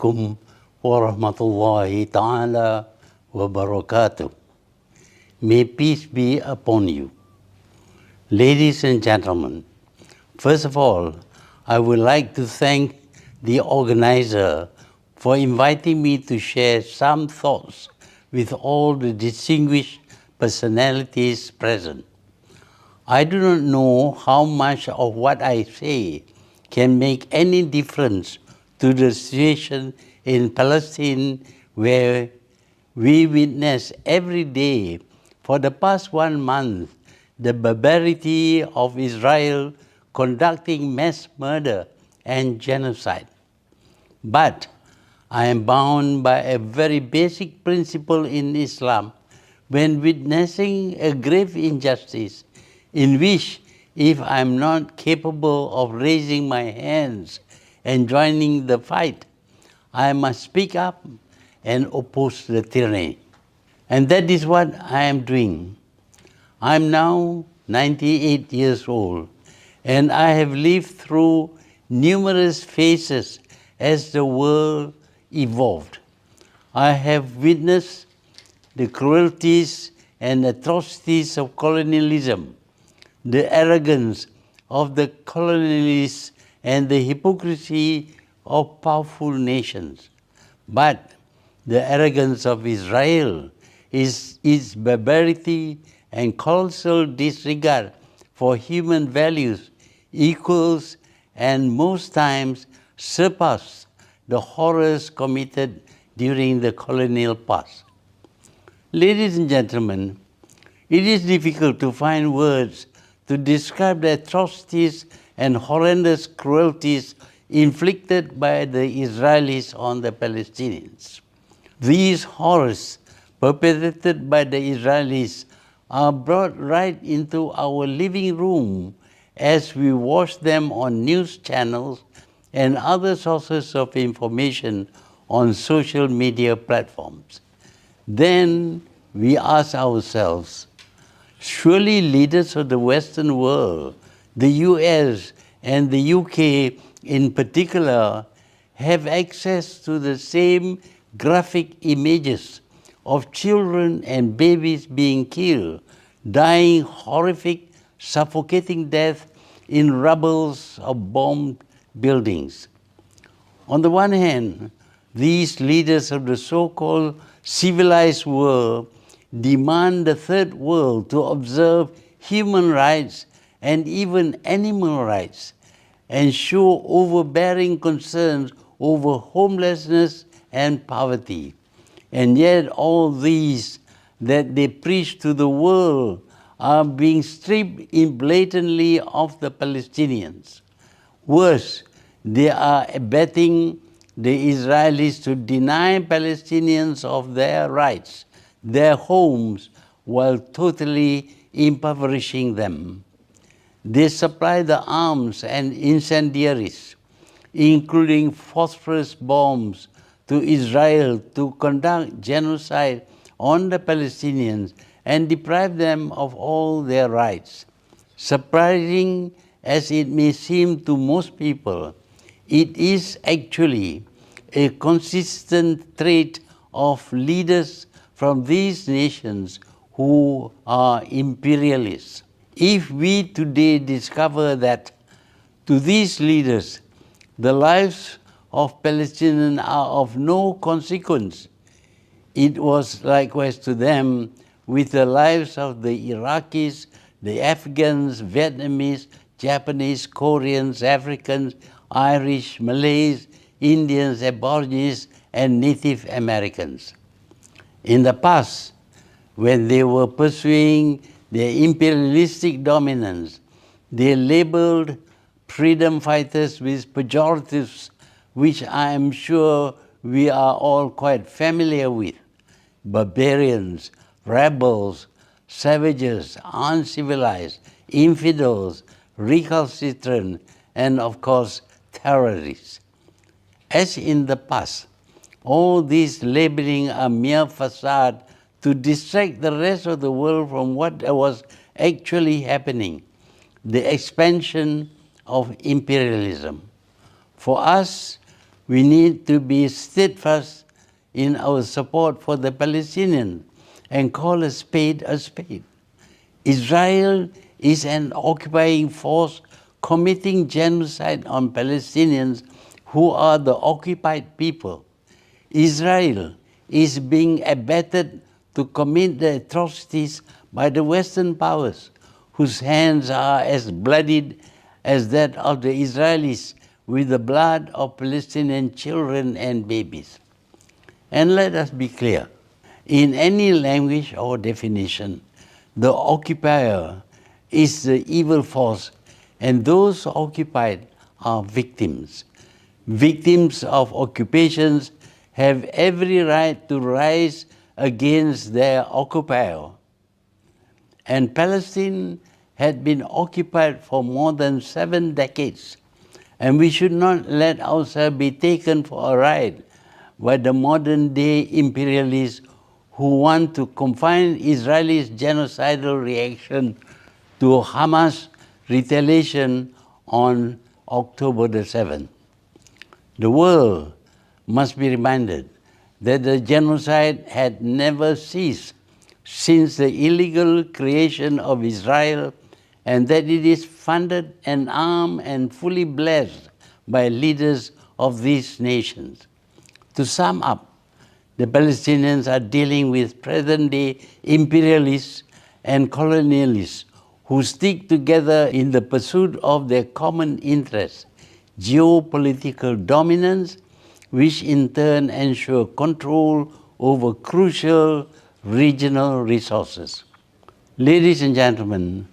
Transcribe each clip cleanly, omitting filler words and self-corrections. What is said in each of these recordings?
alaikum wa rahmatullahi ta'ala wa barakatuh. May peace be upon you. Ladies and gentlemen, first of all, I would like to thank the organizer for inviting me to share some thoughts with all the distinguished personalities present. I do not know how much of what I say can make any difference to the situation in Palestine, where we witness every day for the past 1 month the barbarity of Israel conducting mass murder and genocide. But I am bound by a very basic principle in Islam when witnessing a grave injustice in which, if I am not capable of raising my hands and joining the fight, I must speak up and oppose the tyranny. And that is what I am doing. I am now 98 years old, and I have lived through numerous phases as the world evolved. I have witnessed the cruelties and atrocities of colonialism, the arrogance of the colonialists, and the hypocrisy of powerful nations. But the arrogance of Israel is its barbarity and colossal disregard for human values equals and most times surpass the horrors committed during the colonial past. Ladies and gentlemen, it is difficult to find words to describe the atrocities and horrendous cruelties inflicted by the Israelis on the Palestinians. These horrors perpetrated by the Israelis are brought right into our living room as we watch them on news channels and other sources of information on social media platforms. Then we ask ourselves, surely leaders of the Western world, the US and the UK in particular, have access to the same graphic images of children and babies being killed, dying horrific, suffocating death in rubbles of bombed buildings. On the one hand, these leaders of the so-called civilized world demand the third world to observe human rights and even animal rights, and show overbearing concerns over homelessness and poverty. And yet all these that they preach to the world are being stripped blatantly of the Palestinians. Worse, they are abetting the Israelis to deny Palestinians of their rights, their homes, while totally impoverishing them. They supply the arms and incendiaries, including phosphorus bombs, to Israel to conduct genocide on the Palestinians and deprive them of all their rights. Surprising as it may seem to most people, it is actually a consistent trait of leaders from these nations who are imperialists. If we today discover that to these leaders the lives of Palestinians are of no consequence, it was likewise to them with the lives of the Iraqis, the Afghans, Vietnamese, Japanese, Koreans, Africans, Irish, Malays, Indians, Aborigines, and Native Americans. In the past, when they were pursuing their imperialistic dominance, they labeled freedom fighters with pejoratives, which I am sure we are all quite familiar with: barbarians, rebels, savages, uncivilized, infidels, recalcitrant, and of course, terrorists. As in the past, all these labeling are mere facade to distract the rest of the world from what was actually happening, the expansion of imperialism. For us we need to be steadfast in our support for the Palestinians and call a spade a spade. Israel is an occupying force committing genocide on Palestinians who are the occupied people. Israel is being abetted to commit the atrocities by the Western powers, whose hands are as bloodied as that of the Israelis with the blood of Palestinian children and babies. And let us be clear, in any language or definition, the occupier is the evil force, and those occupied are victims. Victims of occupations have every right to rise against their occupier. And Palestine had been occupied for more than 7 decades, and we should not let ourselves be taken for a ride by the modern-day imperialists who want to confine Israel's genocidal reaction to Hamas retaliation on October the 7th. The world must be reminded that the genocide had never ceased since the illegal creation of Israel, and that it is funded and armed and fully blessed by leaders of these nations. To sum up, the Palestinians are dealing with present-day imperialists and colonialists who stick together in the pursuit of their common interests, geopolitical dominance, which in turn ensure control over crucial regional resources. Ladies and gentlemen,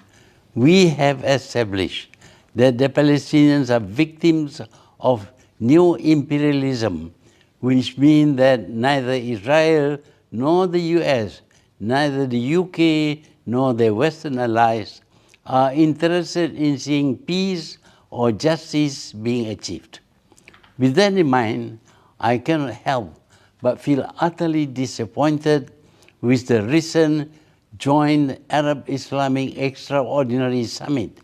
we have established that the Palestinians are victims of new imperialism, which means that neither Israel nor the US, neither the UK nor their Western allies are interested in seeing peace or justice being achieved. With that in mind, I cannot help but feel utterly disappointed with the recent joint Arab-Islamic Extraordinary Summit,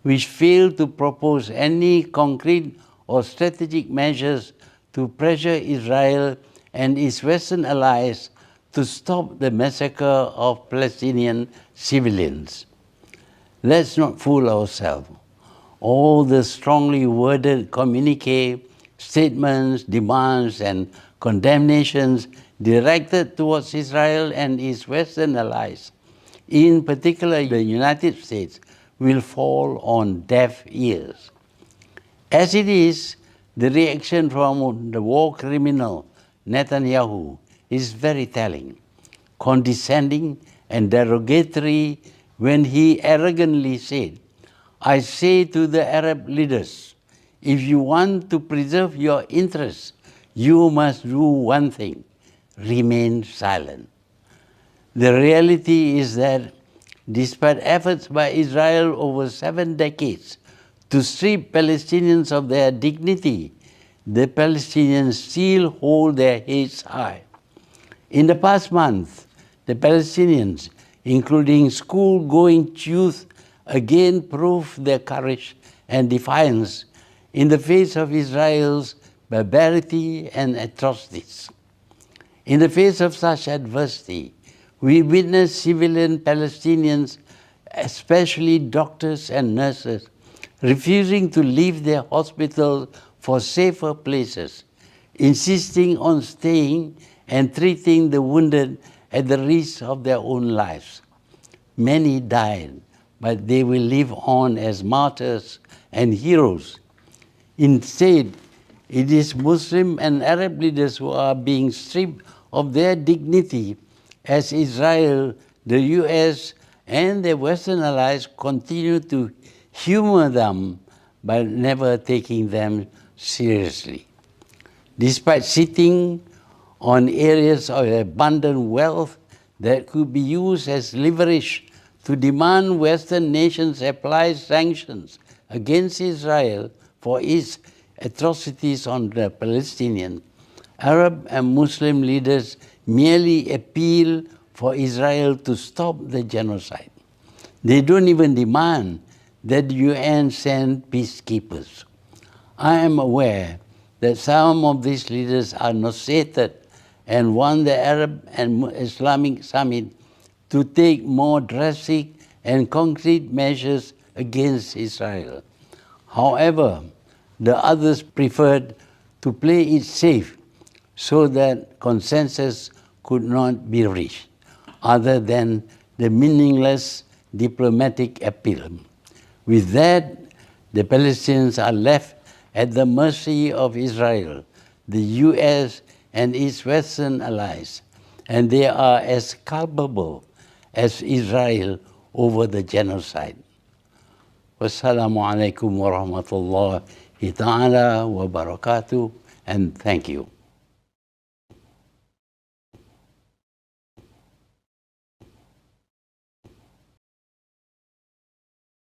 which failed to propose any concrete or strategic measures to pressure Israel and its Western allies to stop the massacre of Palestinian civilians. Let's not fool ourselves. All the strongly worded communique, statements, demands, and condemnations directed towards Israel and its Western allies, in particular the United States, will fall on deaf ears. As it is, the reaction from the war criminal Netanyahu is very telling, condescending and derogatory when he arrogantly said, "I say to the Arab leaders, if you want to preserve your interests, you must do one thing, remain silent." The reality is that despite efforts by Israel over 7 decades to strip Palestinians of their dignity, the Palestinians still hold their heads high. In the past month, the Palestinians, including school-going youth, again proved their courage and defiance in the face of Israel's barbarity and atrocities. In the face of such adversity, we witness civilian Palestinians, especially doctors and nurses, refusing to leave their hospitals for safer places, insisting on staying and treating the wounded at the risk of their own lives. Many died, but they will live on as martyrs and heroes. Instead, it is Muslim and Arab leaders who are being stripped of their dignity as Israel, the US, and their Western allies continue to humor them by never taking them seriously. Despite sitting on areas of abundant wealth that could be used as leverage to demand Western nations apply sanctions against Israel for its atrocities on the Palestinians, Arab and Muslim leaders merely appeal for Israel to stop the genocide. They don't even demand that the UN send peacekeepers. I am aware that some of these leaders are nauseated and want the Arab and Islamic summit to take more drastic and concrete measures against Israel. However, the others preferred to play it safe so that consensus could not be reached, other than the meaningless diplomatic appeal. With that, the Palestinians are left at the mercy of Israel, the US, and its Western allies, and they are as culpable as Israel over the genocide. Wassalamu alaikum wa rahmatullahi ta'ala wa barakatuh, and thank you.